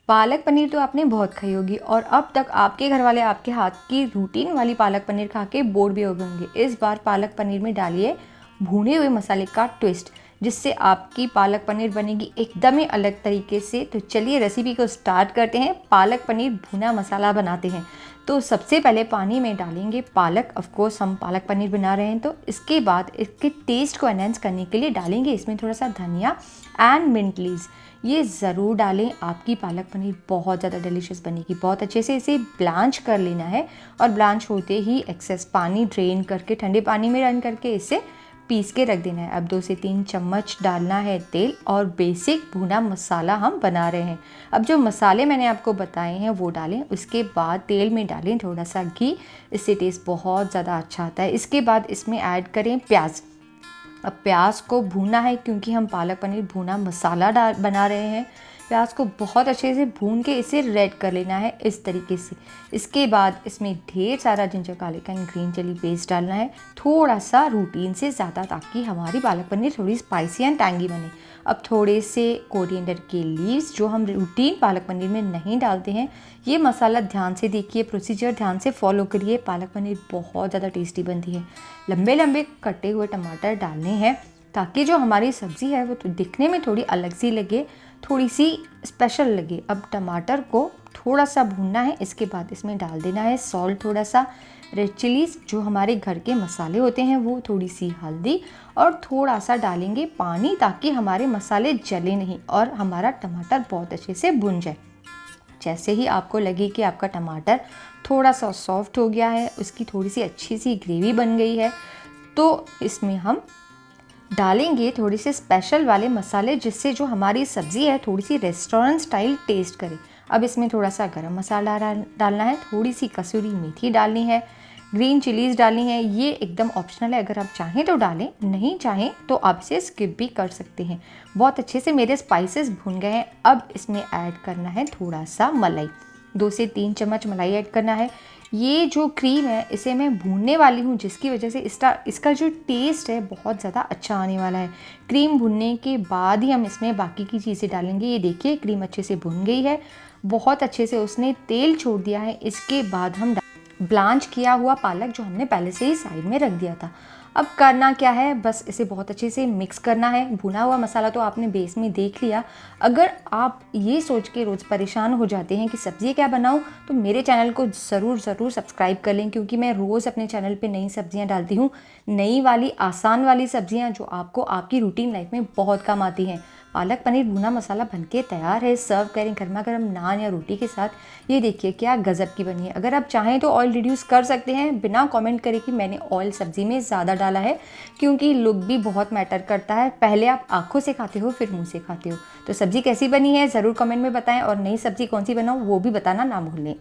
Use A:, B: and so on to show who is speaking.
A: पालक पनीर तो आपने बहुत खाई होगी और अब तक आपके घर वाले आपके हाथ की रूटीन वाली पालक पनीर खा के बोर भी हो गए होंगे। इस बार पालक पनीर में डालिए भुने हुए मसाले का ट्विस्ट, जिससे आपकी पालक पनीर बनेगी एकदम ही अलग तरीके से। तो चलिए रेसिपी को स्टार्ट करते हैं। पालक पनीर भुना मसाला बनाते हैं। तो सबसे पहले पानी में डालेंगे पालक। ऑफ कोर्स हम पालक पनीर बना रहे हैं, तो इसके बाद इसके टेस्ट को एनहेंस करने के लिए डालेंगे इसमें थोड़ा सा धनिया एंड मिंट लीव्स। ये ज़रूर डालें, आपकी पालक पनीर बहुत ज़्यादा डिलीशियस बनेगी। बहुत अच्छे से इसे ब्लांच कर लेना है और ब्लांच होते ही एक्सेस पानी ड्रेन करके ठंडे पानी में रन करके इसे पीस के रख देना है। अब 2 से 3 चम्मच डालना है तेल और बेसिक भुना मसाला हम बना रहे हैं। अब जो मसाले मैंने आपको बताए हैं वो डालें। उसके बाद तेल में डालें थोड़ा सा घी, इससे टेस्ट बहुत ज़्यादा अच्छा आता है। इसके बाद इसमें ऐड करें प्याज। अब प्याज को भूनना है क्योंकि हम पालक पनीर भुना मसाला बना रहे हैं। प्याज को बहुत अच्छे से भून के इसे रेड कर लेना है इस तरीके से। इसके बाद इसमें ढेर सारा ginger garlic and green chilli paste डालना है, थोड़ा सा रूटीन से ज़्यादा, ताकि हमारी पालक पनीर थोड़ी स्पाइसी एंड टैंगी बने। अब थोड़े से कोरिएंडर के लीव्स, जो हम रूटीन पालक पनीर में नहीं डालते हैं। ये मसाला ध्यान से देखिए, प्रोसीजर ध्यान से फॉलो करिए, पालक पनीर बहुत ज़्यादा टेस्टी बनती है। लंबे लंबे कटे हुए टमाटर डालने हैं ताकि जो हमारी सब्ज़ी है वो तो दिखने में थोड़ी अलग सी लगे, थोड़ी सी स्पेशल लगे। अब टमाटर को थोड़ा सा भूनना है। इसके बाद इसमें डाल देना है सॉल्ट, थोड़ा सा रेड चिलीज़, जो हमारे घर के मसाले होते हैं वो, थोड़ी सी हल्दी और थोड़ा सा डालेंगे पानी, ताकि हमारे मसाले जले नहीं और हमारा टमाटर बहुत अच्छे से भुन जाए। जैसे ही आपको लगे कि आपका टमाटर थोड़ा सा सॉफ्ट हो गया है, उसकी थोड़ी सी अच्छी सी ग्रेवी बन गई है, तो इसमें हम डालेंगे थोड़े से स्पेशल वाले मसाले, जिससे जो हमारी सब्ज़ी है थोड़ी सी रेस्टोरेंट स्टाइल टेस्ट करे। अब इसमें थोड़ा सा गरम मसाला डालना है, थोड़ी सी कसूरी मेथी डालनी है, ग्रीन चिलीज़ डालनी है। ये एकदम ऑप्शनल है, अगर आप चाहें तो डालें, नहीं चाहें तो आप इसे स्किप भी कर सकते हैं। बहुत अच्छे से मेरे स्पाइसेस भुन गए हैं। अब इसमें ऐड करना है थोड़ा सा मलाई, 2 से 3 चम्मच मलाई ऐड करना है। ये जो क्रीम है इसे मैं भूनने वाली हूँ, जिसकी वजह से इसका जो टेस्ट है बहुत ज़्यादा अच्छा आने वाला है। क्रीम भुनने के बाद ही हम इसमें बाकी की चीज़ें डालेंगे। ये देखिए क्रीम अच्छे से भुन गई है, बहुत अच्छे से उसने तेल छोड़ दिया है। इसके बाद हम ब्लांच किया हुआ पालक, जो हमने पहले से ही साइड में रख दिया था। अब करना क्या है, बस इसे बहुत अच्छे से मिक्स करना है। भुना हुआ मसाला तो आपने बेस में देख लिया। अगर आप ये सोच के रोज़ परेशान हो जाते हैं कि सब्ज़ी क्या बनाऊं, तो मेरे चैनल को ज़रूर सब्सक्राइब कर लें, क्योंकि मैं रोज़ अपने चैनल पे नई सब्जियां डालती हूँ, नई वाली आसान वाली सब्जियां जो आपको आपकी रूटीन लाइफ में बहुत काम आती हैं। पालक पनीर भुना मसाला बनके तैयार है। सर्व करें गर्मा गर्म नान या रोटी के साथ। ये देखिए क्या गज़ब की बनी है। अगर आप चाहें तो ऑयल रिड्यूस कर सकते हैं, बिना कमेंट करे कि मैंने ऑयल सब्ज़ी में ज़्यादा डाला है, क्योंकि लुक भी बहुत मैटर करता है। पहले आप आँखों से खाते हो फिर मुँह से खाते हो। तो सब्ज़ी कैसी बनी है ज़रूर कमेंट में बताएं, और नई सब्ज़ी कौन सी बनाऊँ वो भी बताना ना भूलें।